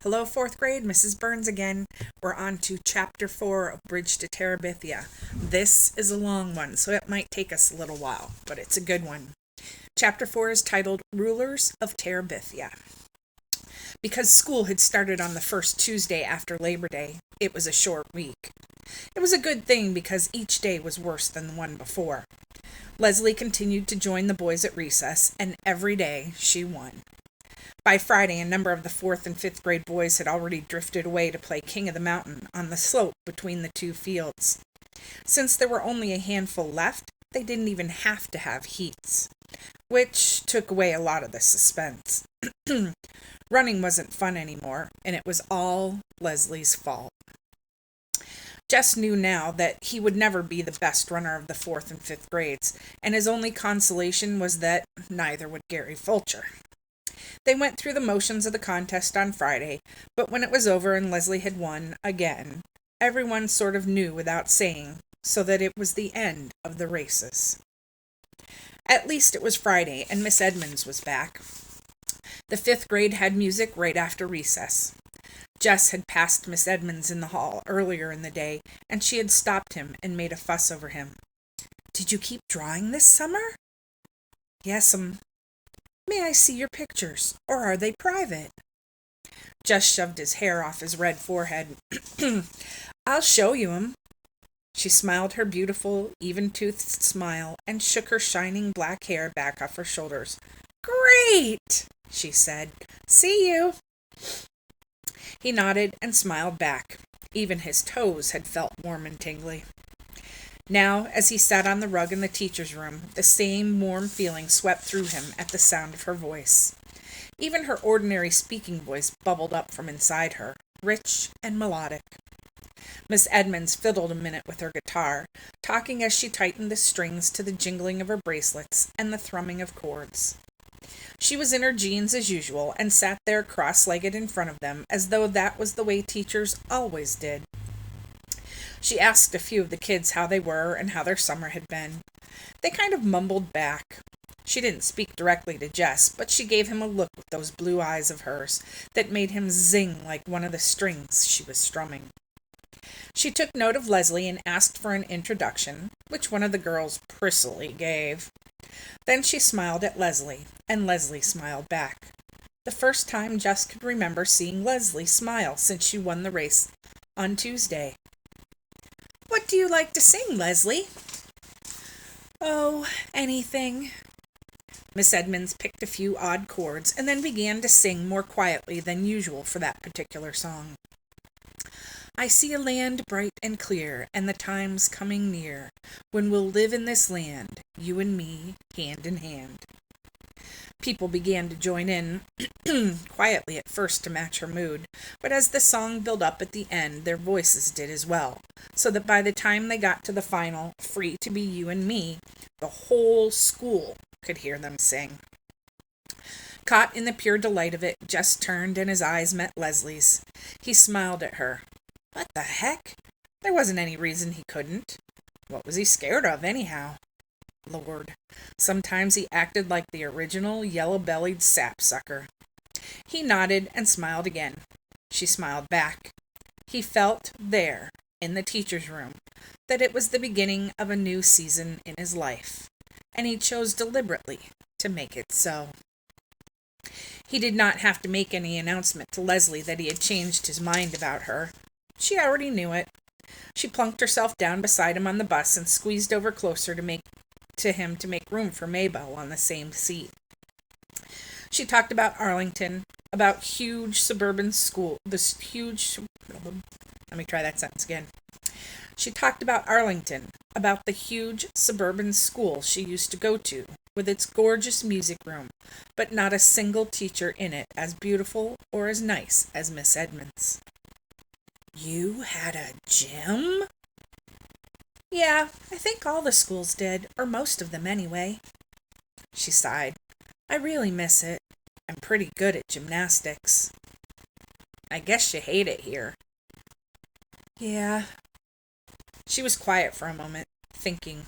Hello, fourth grade. Mrs. Burns again. We're on to chapter 4 of Bridge to Terabithia. This is a long one, so it might take us a little while, but it's a good one. Chapter 4 is titled Rulers of Terabithia. Because school had started on the first Tuesday after Labor Day, it was a short week. It was a good thing because each day was worse than the one before. Leslie continued to join the boys at recess, and every day she won. By Friday, a number of the 4th and 5th grade boys had already drifted away to play King of the Mountain on the slope between the two fields. Since there were only a handful left, they didn't even have to have heats, which took away a lot of the suspense. Running wasn't fun anymore, and it was all Leslie's fault. Jess knew now that he would never be the best runner of the 4th and 5th grades, and his only consolation was that neither would Gary Fulcher. They went through the motions of the contest on Friday, but when it was over and Leslie had won again, everyone sort of knew without saying, so that it was the end of the races. At least it was Friday, and Miss Edmonds was back. The 5th grade had music right after recess. Jess had passed Miss Edmonds in the hall earlier in the day, and she had stopped him and made a fuss over him. "Did you keep drawing this summer?" "Yes'm." "May I see your pictures, or are they private?" Jess shoved his hair off his red forehead. "I'll show you 'em." She smiled her beautiful, even-toothed smile and shook her shining black hair back off her shoulders. "Great!" she said. "See you." He nodded and smiled back. Even his toes had felt warm and tingly. Now, as he sat on the rug in the teacher's room, the same warm feeling swept through him at the sound of her voice. Even her ordinary speaking voice bubbled up from inside her, rich and melodic. Miss Edmonds fiddled a minute with her guitar, talking as she tightened the strings to the jingling of her bracelets and the thrumming of chords. She was in her jeans as usual and sat there cross-legged in front of them as though that was the way teachers always did. She asked a few of the kids how they were and how their summer had been. They kind of mumbled back. She didn't speak directly to Jess, but she gave him a look with those blue eyes of hers that made him zing like one of the strings she was strumming. She took note of Leslie and asked for an introduction, which one of the girls prissily gave. Then she smiled at Leslie, and Leslie smiled back. The first time Jess could remember seeing Leslie smile since she won the race on Tuesday. "What do you like to sing, Leslie?" "Oh, anything." Miss Edmonds picked a few odd chords and then began to sing more quietly than usual for that particular song. "I see a land bright and clear, and the time's coming near, when we'll live in this land, you and me, hand in hand." People began to join in, quietly at first to match her mood, but as the song built up at the end, their voices did as well, so that by the time they got to the final, "Free to be you and me," the whole school could hear them sing. Caught in the pure delight of it, Jess turned and his eyes met Leslie's. He smiled at her. What the heck? There wasn't any reason he couldn't. What was he scared of, anyhow? Lord, sometimes he acted like the original yellow-bellied sapsucker. He nodded and smiled again. She smiled back. He felt there, in the teacher's room, that it was the beginning of a new season in his life, and he chose deliberately to make it so. He did not have to make any announcement to Leslie that he had changed his mind about her. She already knew it. She plunked herself down beside him on the bus and squeezed over closer to him to make room for Maybelle on the same seat. She talked about Arlington, about huge suburban school, this huge, let me try that sentence again. She talked about Arlington, about the huge suburban school she used to go to, with its gorgeous music room, but not a single teacher in it as beautiful or as nice as Miss Edmonds. "You had a gym?" "Yeah, I think all the schools did, or most of them anyway." She sighed. "I really miss it. I'm pretty good at gymnastics." "I guess you hate it here." "Yeah." She was quiet for a moment, thinking,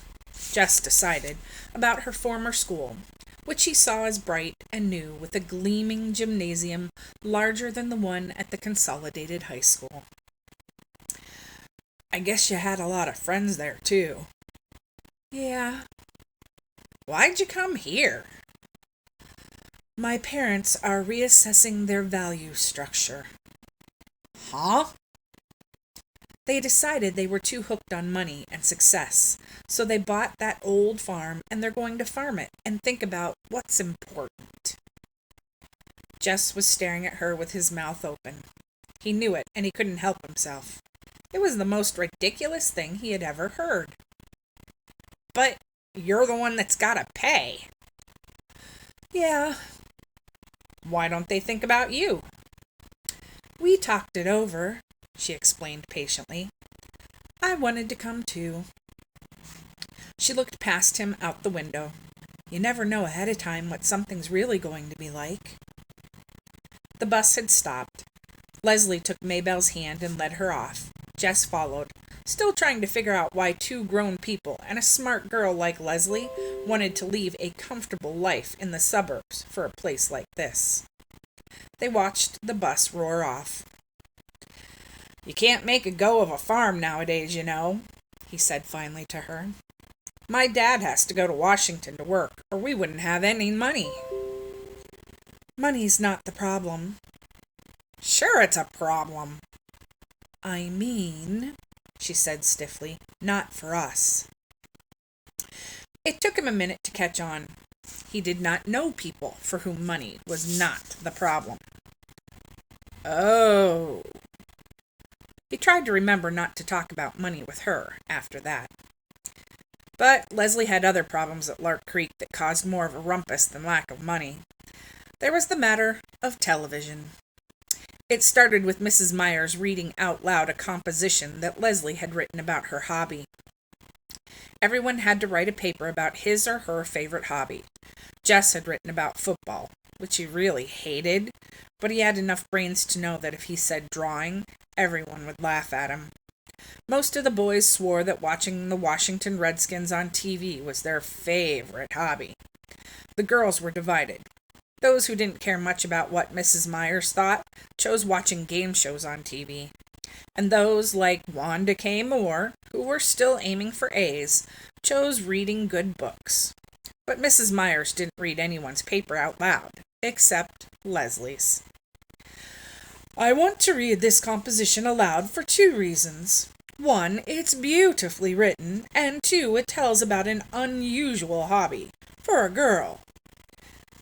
Jess decided, about her former school. which he saw as bright and new, with a gleaming gymnasium larger than the one at the Consolidated High School. I guess you had a lot of friends there, too. Yeah. Why'd you come here? My parents are reassessing their value structure. Huh? They decided they were too hooked on money and success, so they bought that old farm and they're going to farm it and think about what's important. Jess was staring at her with his mouth open. He knew it, and he couldn't help himself. It was the most ridiculous thing he had ever heard. But you're the one that's got to pay. Yeah. Why don't they think about you? We talked it over, she explained patiently. I wanted to come too. She looked past him out the window. You never know ahead of time what something's really going to be like. The bus had stopped. Leslie took Maybelle's hand and led her off. Jess followed, still trying to figure out why two grown people and a smart girl like Leslie wanted to leave a comfortable life in the suburbs for a place like this. They watched the bus roar off. You can't make a go of a farm nowadays, you know, he said finally to her. My dad has to go to Washington to work, or we wouldn't have any money. Money's not the problem. Sure it's a problem. I mean, she said stiffly, not for us. It took him a minute to catch on. He did not know people for whom money was not the problem. Oh. He tried to remember not to talk about money with her after that. But Leslie had other problems at Lark Creek that caused more of a rumpus than lack of money. There was the matter of television. It started with Mrs. Myers reading out loud a composition that Leslie had written about her hobby. Everyone had to write a paper about his or her favorite hobby. Jess had written about football, which he really hated, but he had enough brains to know that if he said drawing, everyone would laugh at him. Most of the boys swore that watching the Washington Redskins on TV was their favorite hobby. The girls were divided. Those who didn't care much about what Mrs. Myers thought chose watching game shows on TV. And those like Wanda K. Moore, who were still aiming for A's, chose reading good books. But Mrs. Myers didn't read anyone's paper out loud, except Leslie's. I want to read this composition aloud for 2 reasons. 1, it's beautifully written, and 2, it tells about an unusual hobby for a girl.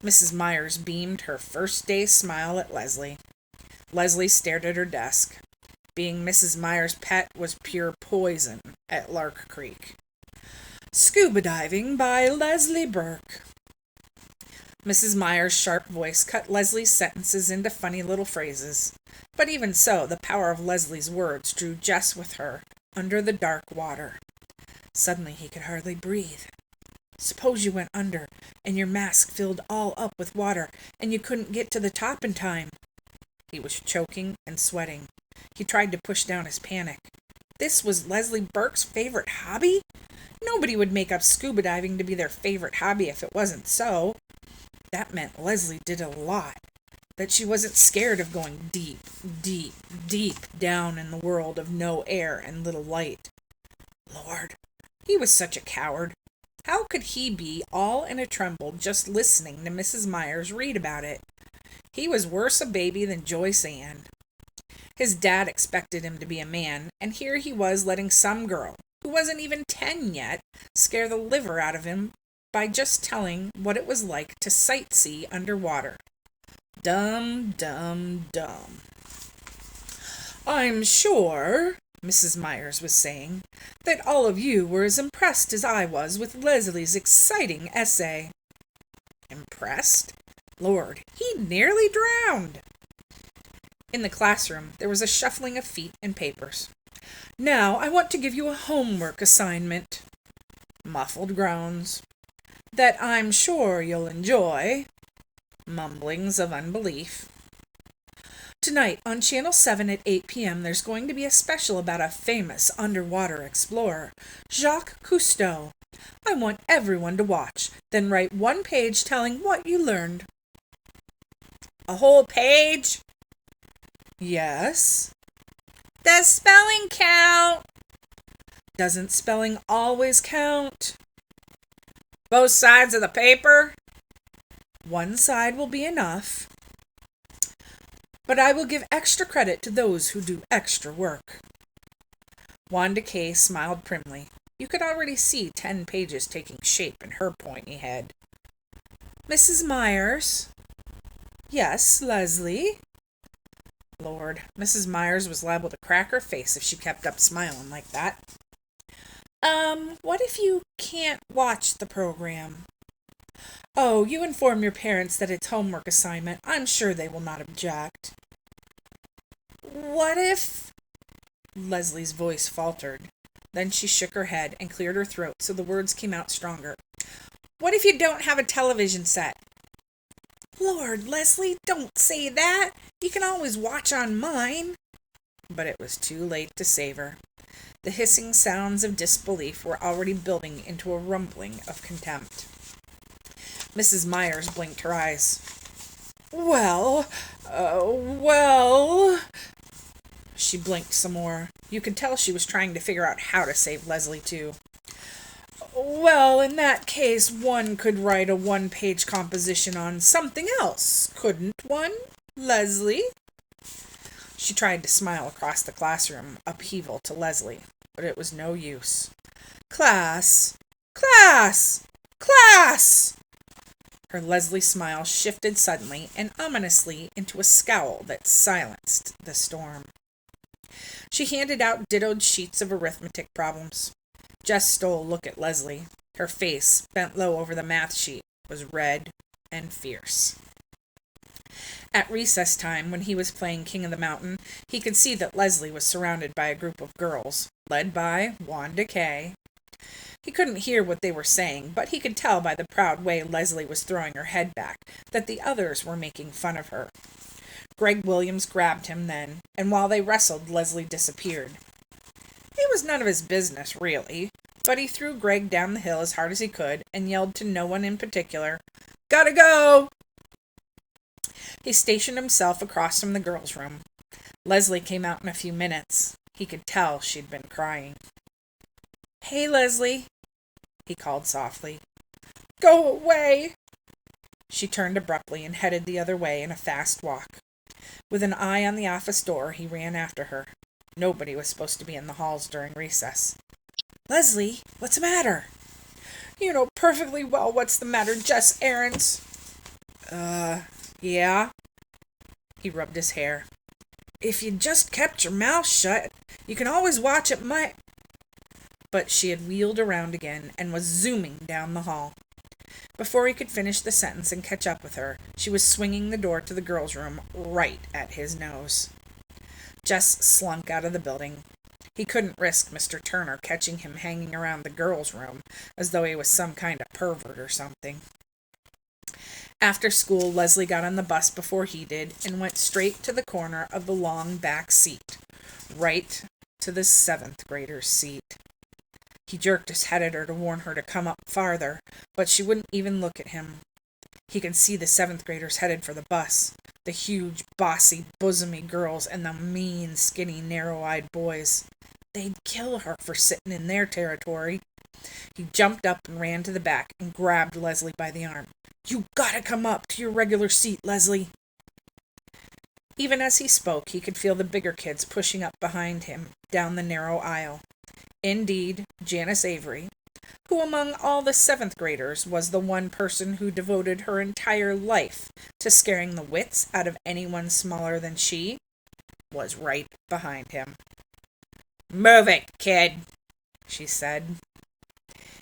Mrs. Myers beamed her first-day smile at Leslie. Leslie stared at her desk. Being Mrs. Myers' pet was pure poison at Lark Creek. Scuba Diving by Leslie Burke. Mrs. Myers' sharp voice cut Leslie's sentences into funny little phrases. But even so, the power of Leslie's words drew Jess with her under the dark water. Suddenly he could hardly breathe. Suppose you went under, and your mask filled all up with water, and you couldn't get to the top in time. He was choking and sweating. He tried to push down his panic. This was Leslie Burke's favorite hobby? Nobody would make up scuba diving to be their favorite hobby if it wasn't so. That meant Leslie did a lot. That she wasn't scared of going deep, deep, deep down in the world of no air and little light. Lord, he was such a coward. How could he be all in a tremble just listening to Mrs. Myers read about it? He was worse a baby than Joyce Ann. His dad expected him to be a man, and here he was letting some girl, who wasn't even 10 yet, scare the liver out of him by just telling what it was like to sightsee underwater. Dumb, dumb, dumb. I'm sure, Mrs. Myers was saying, that all of you were as impressed as I was with Leslie's exciting essay. Impressed? Lord, he nearly drowned. In the classroom, there was a shuffling of feet and papers. Now I want to give you a homework assignment. Muffled groans. That I'm sure you'll enjoy. Mumblings of unbelief. Tonight on Channel 7 at 8 p.m. there's going to be a special about a famous underwater explorer, Jacques Cousteau. I want everyone to watch, then write 1 page telling what you learned." "A whole page?" "Yes." "Does spelling count?" "Doesn't spelling always count?" "Both sides of the paper?" "One side will be enough. But I will give extra credit to those who do extra work." Wanda Kay smiled primly. You could already see 10 pages taking shape in her pointy head. "Mrs. Myers?" "Yes, Leslie?" Lord, Mrs. Myers was liable to crack her face if she kept up smiling like that. What if you can't watch the program?" "Oh, you inform your parents that it's homework assignment. I'm sure they will not object." "What if—" Leslie's voice faltered. Then she shook her head and cleared her throat so the words came out stronger. "What if you don't have a television set?" "Lord, Leslie, don't say that. You can always watch on mine." But it was too late to save her. The hissing sounds of disbelief were already building into a rumbling of contempt. Mrs. Myers blinked her eyes. Well. She blinked some more. You could tell she was trying to figure out how to save Leslie, too. "Well, in that case, one could write a 1-page composition on something else, couldn't one, Leslie?" She tried to smile across the classroom, upheaval to Leslie, but it was no use. "Class! Class! Class!" Her Leslie smile shifted suddenly and ominously into a scowl that silenced the storm. She handed out dittoed sheets of arithmetic problems. Jess stole a look at Leslie. Her face, bent low over the math sheet, was red and fierce. At recess time, when he was playing King of the Mountain, he could see that Leslie was surrounded by a group of girls, led by Wanda Kay. He couldn't hear what they were saying, but he could tell by the proud way Leslie was throwing her head back that the others were making fun of her. Greg Williams grabbed him then, and while they wrestled, Leslie disappeared. It was none of his business, really, but he threw Greg down the hill as hard as he could and yelled to no one in particular, "Gotta go!" He stationed himself across from the girls' room. Leslie came out in a few minutes. He could tell she'd been crying. "Hey, Leslie," he called softly. "Go away!" She turned abruptly and headed the other way in a fast walk. With an eye on the office door, he ran after her. Nobody was supposed to be in the halls during recess. "Leslie, what's the matter?" "You know perfectly well what's the matter, Jess Aarons." Yeah?" He rubbed his hair. "If you just kept your mouth shut, you can always watch at my—" But she had wheeled around again and was zooming down the hall. Before he could finish the sentence and catch up with her, she was swinging the door to the girls' room right at his nose. Jess slunk out of the building. He couldn't risk Mr. Turner catching him hanging around the girls' room as though he was some kind of pervert or something. After school, Leslie got on the bus before he did and went straight to the corner of the long back seat, right to the 7th grader's seat. He jerked his head at her to warn her to come up farther, but she wouldn't even look at him. He could see the 7th graders headed for the bus, the huge, bossy, bosomy girls and the mean, skinny, narrow-eyed boys. They'd kill her for sitting in their territory. He jumped up and ran to the back and grabbed Leslie by the arm. "You gotta come up to your regular seat, Leslie." Even as he spoke, he could feel the bigger kids pushing up behind him down the narrow aisle. Indeed, Janice Avery, who among all the 7th graders was the one person who devoted her entire life to scaring the wits out of anyone smaller than she, was right behind him. "Move it, kid," she said.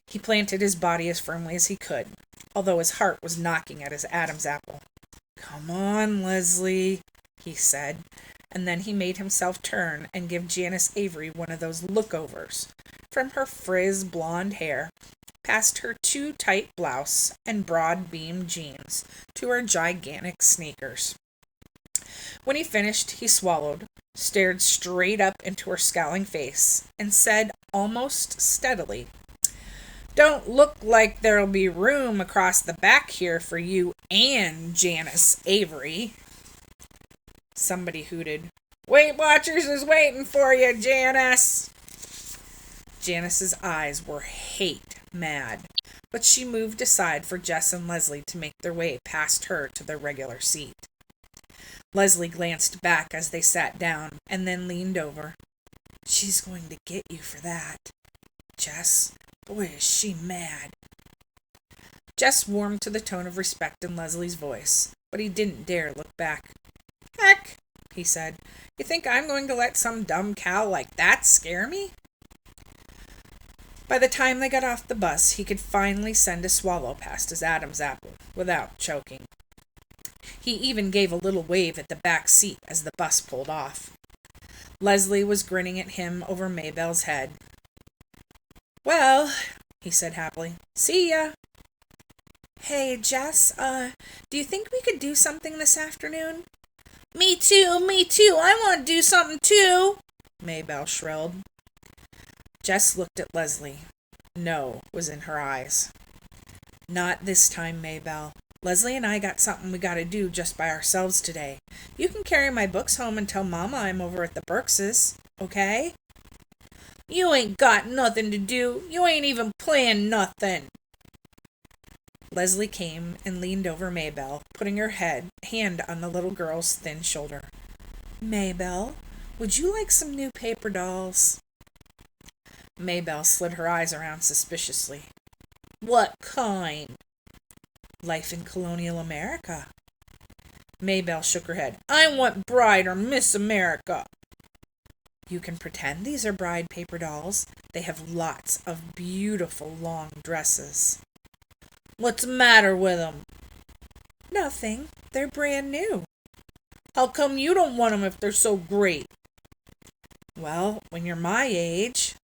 He planted his body as firmly as he could, although his heart was knocking at his Adam's apple. "Come on, Leslie," he said, and then he made himself turn and give Janice Avery one of those lookovers, from her frizz blonde hair, past her too tight blouse and broad-beamed jeans, to her gigantic sneakers. When he finished, he swallowed, stared straight up into her scowling face, and said almost steadily, Don't look like there'll be room across the back here for you and Janice Avery. Somebody hooted. Weight Watchers is waiting for you, Janice. Janice's eyes were hate mad, but she moved aside for Jess and Leslie to make their way past her to their regular seat. Leslie glanced back as they sat down and then leaned over. She's going to get you for that. Jess, boy, is she mad. Jess warmed to the tone of respect in Leslie's voice, but he didn't dare look back. Heck, he said, you think I'm going to let some dumb cow like that scare me? By the time they got off the bus, he could finally send a swallow past his Adam's apple without choking. He even gave a little wave at the back seat as the bus pulled off. Leslie was grinning at him over Maybelle's head. Well, he said happily, see ya. Hey, Jess, do you think we could do something this afternoon? Me too, I want to do something too, Maybelle shrilled. Jess looked at Leslie. No was in her eyes. Not this time, Maybelle. Leslie and I got something we gotta do just by ourselves today. You can carry my books home and tell Mama I'm over at the Burkses, okay? You ain't got nothing to do. You ain't even playing nothing. Leslie came and leaned over Maybelle, putting her hand on the little girl's thin shoulder. Maybelle, would you like some new paper dolls? Maybelle slid her eyes around suspiciously. What kind? Life in colonial America. Maybelle shook her head. I want Bride or Miss America. You can pretend these are Bride paper dolls. They have lots of beautiful long dresses. What's the matter with them? Nothing. They're brand new. How come you don't want them if they're so great? Well, when you're my age,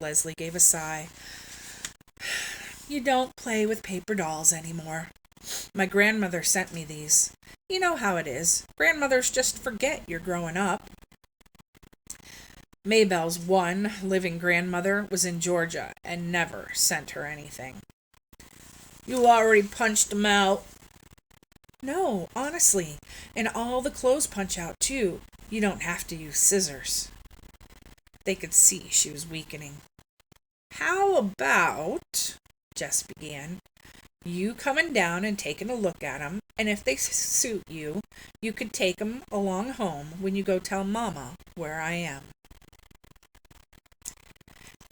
Leslie gave a sigh, you don't play with paper dolls anymore. My grandmother sent me these. You know how it is. Grandmothers just forget you're growing up. Maybelle's one living grandmother was in Georgia and never sent her anything. You already punched them out. No, honestly. And all the clothes punch out, too. You don't have to use scissors. They could see she was weakening. How about, Jess began, you coming down and taking a look at 'em, and if they suit you, you could take 'em along home when you go tell Mama where I am.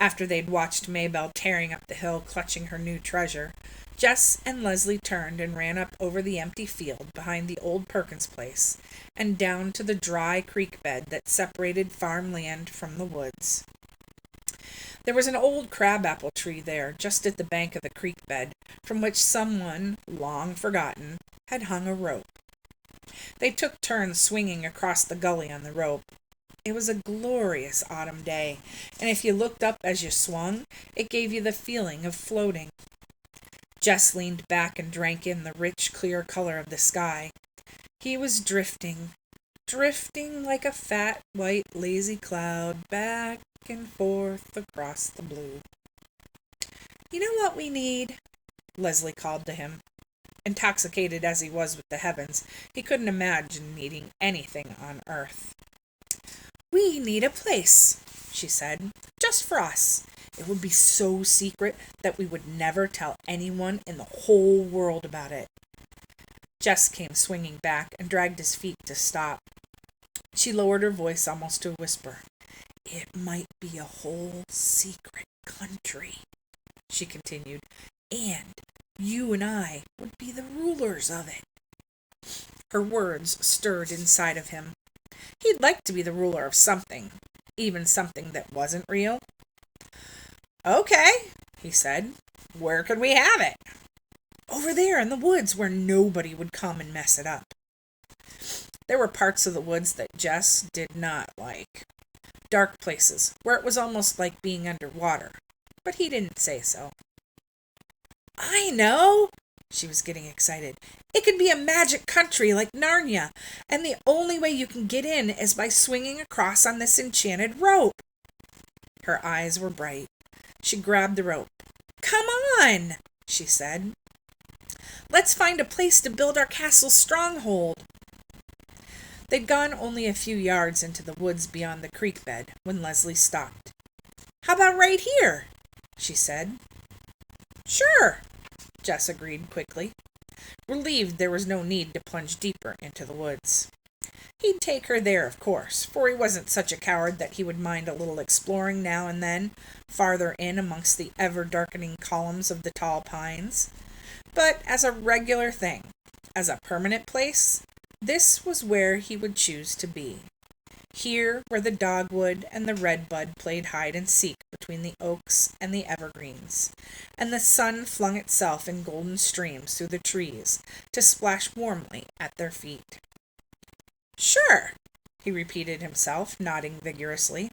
After they'd watched Maybelle tearing up the hill clutching her new treasure, Jess and Leslie turned and ran up over the empty field behind the old Perkins place and down to the dry creek bed that separated farmland from the woods. There was an old crabapple tree there, just at the bank of the creek bed, from which someone, long forgotten, had hung a rope. They took turns swinging across the gully on the rope. It was a glorious autumn day, and if you looked up as you swung, it gave you the feeling of floating. Jess leaned back and drank in the rich, clear color of the sky. He was drifting like a fat, white, lazy cloud, back and forth across the blue. You know what we need? Leslie called to him. Intoxicated as he was with the heavens, he couldn't imagine needing anything on earth. We need a place, she said, just for us. It would be so secret that we would never tell anyone in the whole world about it. Jess came swinging back and dragged his feet to stop. She lowered her voice almost to a whisper. It might be a whole secret country, she continued, and you and I would be the rulers of it. Her words stirred inside of him. He'd like to be the ruler of something, even something that wasn't real. Okay, he said. Where could we have it? Over there in the woods where nobody would come and mess it up. There were parts of the woods that Jess did not like. Dark places, where it was almost like being underwater. But he didn't say so. I know! She was getting excited. It could be a magic country like Narnia, and the only way you can get in is by swinging across on this enchanted rope. Her eyes were bright. She grabbed the rope. Come on, she said. Let's find a place to build our castle stronghold. They'd gone only a few yards into the woods beyond the creek bed when Leslie stopped. How about right here? She said. Sure, Jess agreed quickly, relieved there was no need to plunge deeper into the woods. He'd take her there, of course, for he wasn't such a coward that he would mind a little exploring now and then, farther in amongst the ever-darkening columns of the tall pines. But as a regular thing, as a permanent place, this was where he would choose to be. Here where the dogwood and the redbud played hide-and-seek between the oaks and the evergreens, and the sun flung itself in golden streams through the trees to splash warmly at their feet. Sure, he repeated himself, nodding vigorously.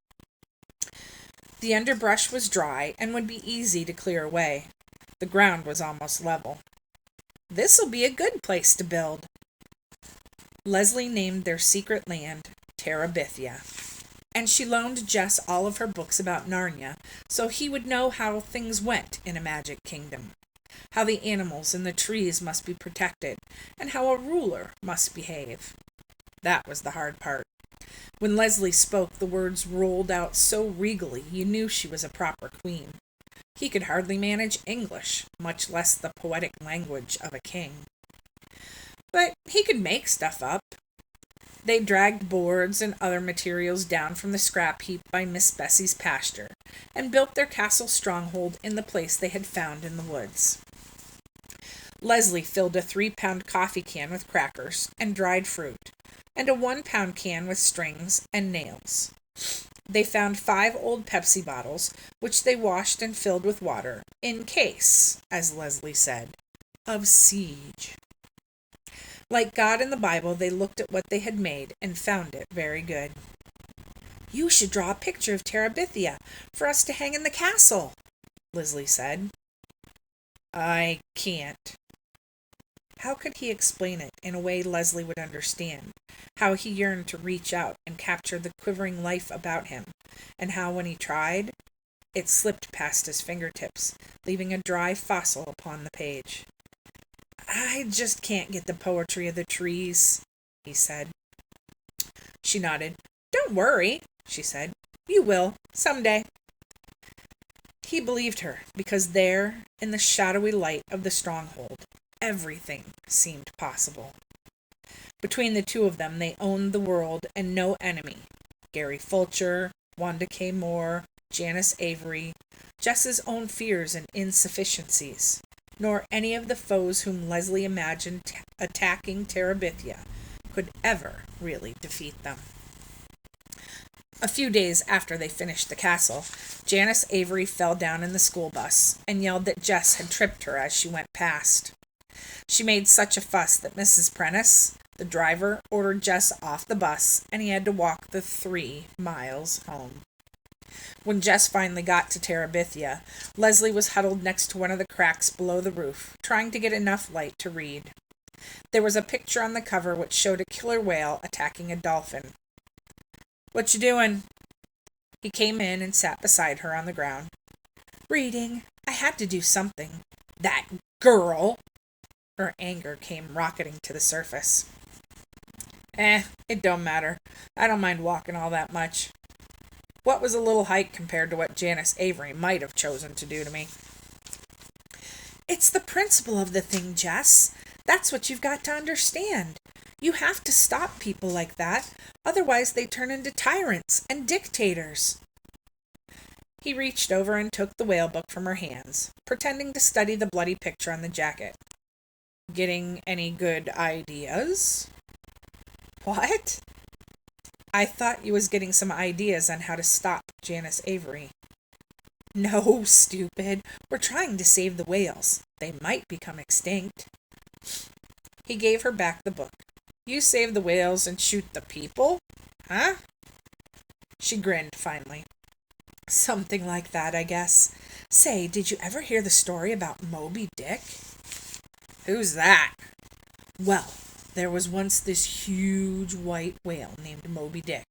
The underbrush was dry and would be easy to clear away. The ground was almost level. This'll be a good place to build. Leslie named their secret land Terabithia, and she loaned Jess all of her books about Narnia so he would know how things went in a magic kingdom, how the animals and the trees must be protected, and how a ruler must behave. That was the hard part. When Leslie spoke, the words rolled out so regally you knew she was a proper queen. He could hardly manage English, much less the poetic language of a king. But he could make stuff up. They dragged boards and other materials down from the scrap heap by Miss Bessie's pasture, and built their castle stronghold in the place they had found in the woods. Leslie filled a 3-pound coffee can with crackers and dried fruit, and a 1-pound can with strings and nails. They found 5 old Pepsi bottles, which they washed and filled with water, in case, as Leslie said, of siege. Like God in the Bible, they looked at what they had made and found it very good. You should draw a picture of Terabithia for us to hang in the castle, Leslie said. I can't. How could he explain it in a way Leslie would understand? How he yearned to reach out and capture the quivering life about him, and how when he tried, it slipped past his fingertips, leaving a dry fossil upon the page. I just can't get the poetry of the trees, he said. She nodded. Don't worry, she said. You will, someday. He believed her, because there, in the shadowy light of the stronghold, everything seemed possible. Between the two of them, they owned the world and no enemy. Gary Fulcher, Wanda K. Moore, Janice Avery, Jess's own fears and insufficiencies, nor any of the foes whom Leslie imagined attacking Terabithia could ever really defeat them. A few days after they finished the castle, Janice Avery fell down in the school bus and yelled that Jess had tripped her as she went past. She made such a fuss that Mrs. Prentice, the driver, ordered Jess off the bus, and he had to walk the 3 miles home. When Jess finally got to Terabithia, Leslie was huddled next to one of the cracks below the roof, trying to get enough light to read. There was a picture on the cover which showed a killer whale attacking a dolphin. What you doing? He came in and sat beside her on the ground. Reading. I had to do something. That girl! Her anger came rocketing to the surface. It don't matter. I don't mind walking all that much. What was a little hike compared to what Janice Avery might have chosen to do to me? It's the principle of the thing, Jess. That's what you've got to understand. You have to stop people like that, otherwise they turn into tyrants and dictators. He reached over and took the whale book from her hands, pretending to study the bloody picture on the jacket. Getting any good ideas? What? I thought you was getting some ideas on how to stop Janice Avery. No, stupid. We're trying to save the whales. They might become extinct. He gave her back the book. You save the whales and shoot the people? Huh? She grinned finally. Something like that, I guess. Say, did you ever hear the story about Moby Dick? Who's that? Well, there was once this huge white whale named Moby Dick.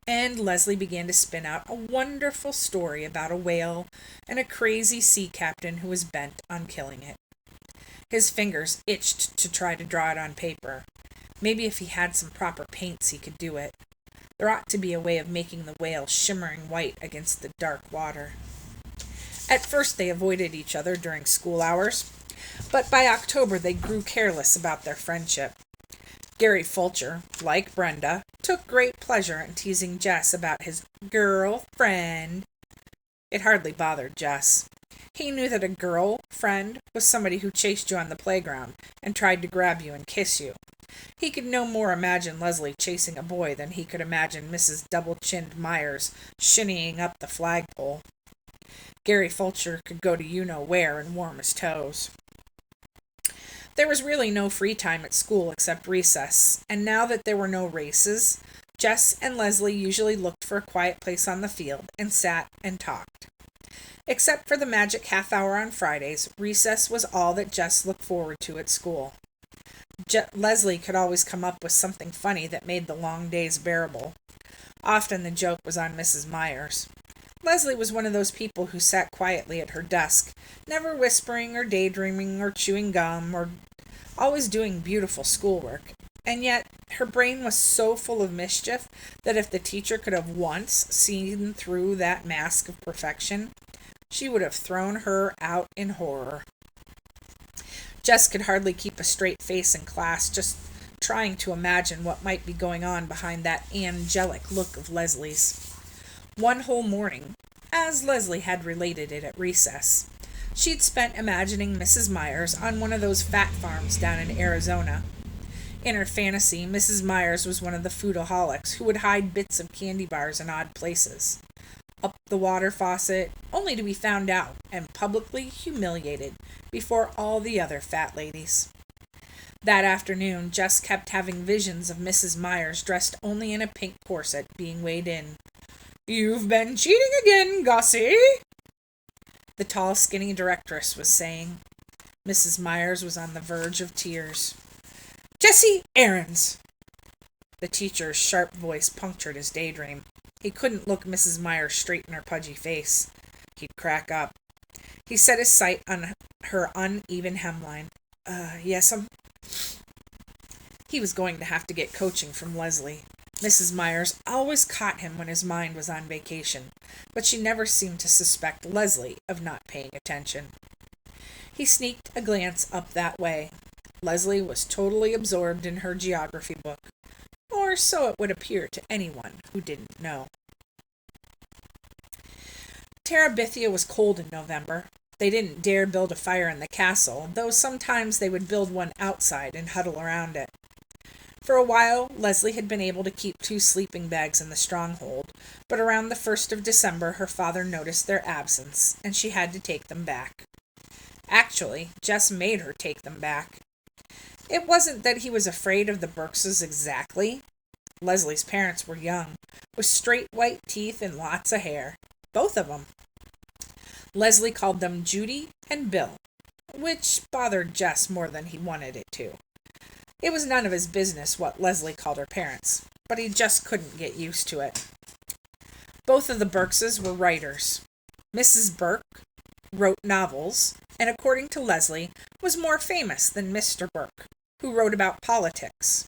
And Leslie began to spin out a wonderful story about a whale and a crazy sea captain who was bent on killing it. His fingers itched to try to draw it on paper. Maybe if he had some proper paints he could do it. There ought to be a way of making the whale shimmering white against the dark water. At first they avoided each other during school hours, but by October they grew careless about their friendship. Gary Fulcher, like Brenda, took great pleasure in teasing Jess about his girlfriend. It hardly bothered Jess. He knew that a girl friend was somebody who chased you on the playground and tried to grab you and kiss you. He could no more imagine Leslie chasing a boy than he could imagine Mrs. Double-Chinned Myers shinnying up the flagpole. Gary Fulcher could go to you-know-where and warm his toes. There was really no free time at school except recess, and now that there were no races, Jess and Leslie usually looked for a quiet place on the field and sat and talked. Except for the magic half hour on Fridays, recess was all that Jess looked forward to at school. Leslie could always come up with something funny that made the long days bearable. Often the joke was on Mrs. Myers. Leslie was one of those people who sat quietly at her desk, never whispering or daydreaming or chewing gum or always doing beautiful schoolwork. And yet her brain was so full of mischief that if the teacher could have once seen through that mask of perfection, she would have thrown her out in horror. Jess could hardly keep a straight face in class, just trying to imagine what might be going on behind that angelic look of Leslie's. One whole morning, as Leslie had related it at recess, she'd spent imagining Mrs. Myers on one of those fat farms down in Arizona. In her fantasy, Mrs. Myers was one of the foodaholics who would hide bits of candy bars in odd places. Up the water faucet, only to be found out and publicly humiliated before all the other fat ladies. That afternoon, Jess kept having visions of Mrs. Myers dressed only in a pink corset being weighed in. "You've been cheating again, Gussie," the tall, skinny directress was saying. Mrs. Myers was on the verge of tears. "Jessie Aarons!" The teacher's sharp voice punctured his daydream. He couldn't look Mrs. Myers straight in her pudgy face. He'd crack up. He set his sight on her uneven hemline. Yes'm." He was going to have to get coaching from Leslie. Mrs. Myers always caught him when his mind was on vacation, but she never seemed to suspect Leslie of not paying attention. He sneaked a glance up that way. Leslie was totally absorbed in her geography book, or so it would appear to anyone who didn't know. Terabithia was cold in November. They didn't dare build a fire in the castle, though sometimes they would build one outside and huddle around it. For a while, Leslie had been able to keep 2 sleeping bags in the stronghold, but around the 1st of December her father noticed their absence, and she had to take them back. Actually, Jess made her take them back. It wasn't that he was afraid of the Burkeses exactly. Leslie's parents were young, with straight white teeth and lots of hair. Both of them. Leslie called them Judy and Bill, which bothered Jess more than he wanted it to. It was none of his business what Leslie called her parents, but he just couldn't get used to it. Both of the Burkeses were writers. Mrs. Burke wrote novels, and according to Leslie, was more famous than Mr. Burke, who wrote about politics.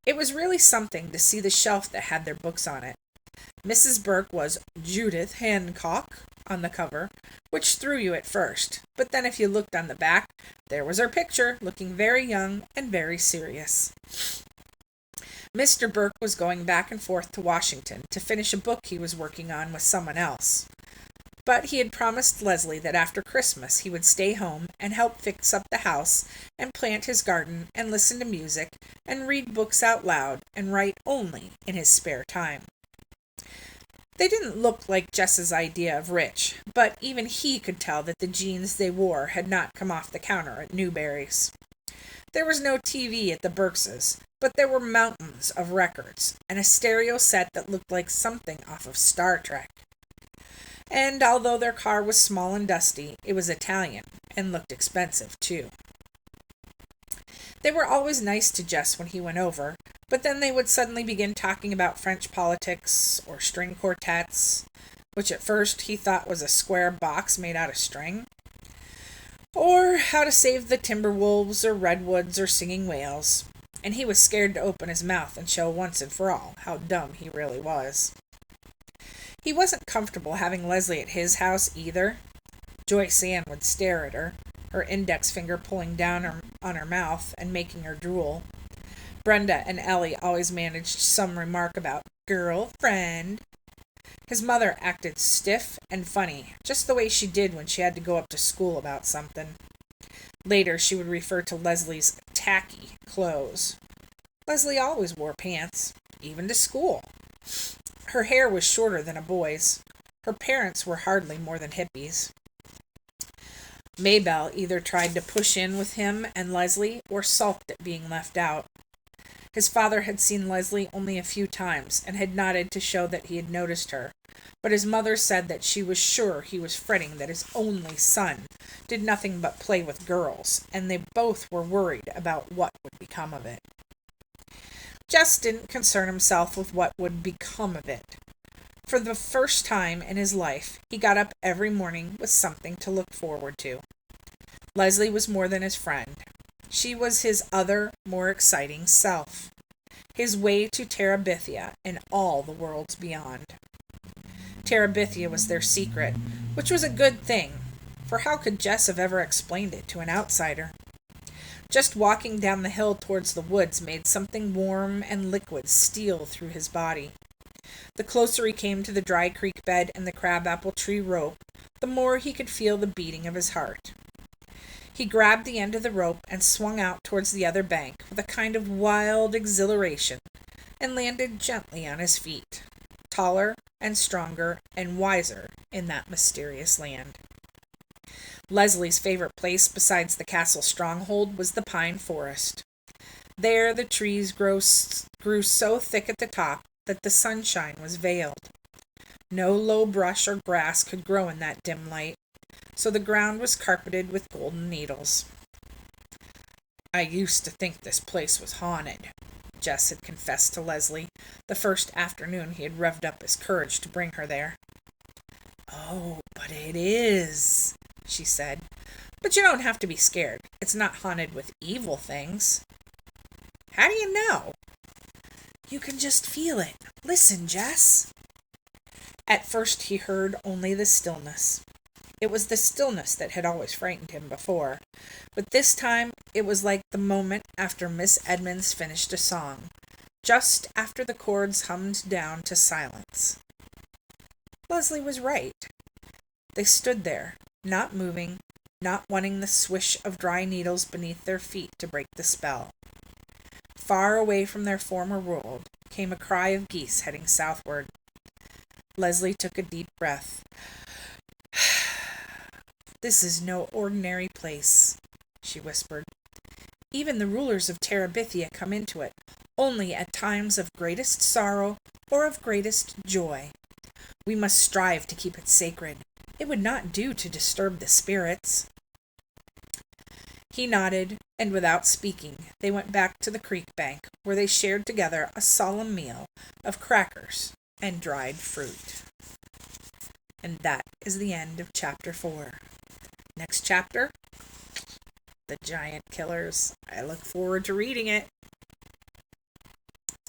It was really something to see the shelf that had their books on it. Mrs. Burke was Judith Hancock on the cover, which threw you at first, but then if you looked on the back, there was her picture, looking very young and very serious. Mr. Burke was going back and forth to Washington to finish a book he was working on with someone else. But he had promised Leslie that after Christmas he would stay home and help fix up the house and plant his garden and listen to music and read books out loud and write only in his spare time. They didn't look like Jess's idea of rich, but even he could tell that the jeans they wore had not come off the counter at Newberry's. There was no TV at the Burkeses, but there were mountains of records, and a stereo set that looked like something off of Star Trek. And although their car was small and dusty, it was Italian, and looked expensive, too. They were always nice to Jess when he went over, but then they would suddenly begin talking about French politics or string quartets, which at first he thought was a square box made out of string, or how to save the timber wolves or redwoods or singing whales, and he was scared to open his mouth and show once and for all how dumb he really was. He wasn't comfortable having Leslie at his house either. Joyce Ann would stare at her, her index finger pulling down on her mouth and making her drool. Brenda and Ellie always managed some remark about girlfriend. His mother acted stiff and funny, just the way she did when she had to go up to school about something. Later, she would refer to Leslie's tacky clothes. Leslie always wore pants, even to school. Her hair was shorter than a boy's. Her parents were hardly more than hippies. Maybelle either tried to push in with him and Leslie or sulked at being left out. His father had seen Leslie only a few times and had nodded to show that he had noticed her, but his mother said that she was sure he was fretting that his only son did nothing but play with girls, and they both were worried about what would become of it. Jess didn't concern himself with what would become of it. For the first time in his life, he got up every morning with something to look forward to. Leslie was more than his friend. She was his other, more exciting self. His way to Terabithia and all the worlds beyond. Terabithia was their secret, which was a good thing, for how could Jess have ever explained it to an outsider? Just walking down the hill towards the woods made something warm and liquid steal through his body. The closer he came to the dry creek bed and the crabapple tree rope, the more he could feel the beating of his heart. He grabbed the end of the rope and swung out towards the other bank with a kind of wild exhilaration and landed gently on his feet, taller and stronger and wiser in that mysterious land. Leslie's favorite place besides the castle stronghold was the pine forest. There the trees grew so thick at the top that the sunshine was veiled. No low brush or grass could grow in that dim light, so the ground was carpeted with golden needles. "I used to think this place was haunted," Jess had confessed to Leslie the first afternoon he had revved up his courage to bring her there. "Oh, but it is," she said. "But you don't have to be scared. It's not haunted with evil things." "How do you know?" "You can just feel it. Listen, Jess." At first he heard only the stillness. It was the stillness that had always frightened him before, but this time it was like the moment after Miss Edmonds finished a song, just after the chords hummed down to silence. Leslie was right. They stood there, not moving, not wanting the swish of dry needles beneath their feet to break the spell. Far away from their former world came a cry of geese heading southward. Leslie took a deep breath. "This is no ordinary place," she whispered. "Even the rulers of Terabithia come into it, only at times of greatest sorrow or of greatest joy. We must strive to keep it sacred. It would not do to disturb the spirits." He nodded, and without speaking, they went back to the creek bank, where they shared together a solemn meal of crackers and dried fruit. And that is the end of chapter 4. Next chapter, The Giant Killers. I look forward to reading it.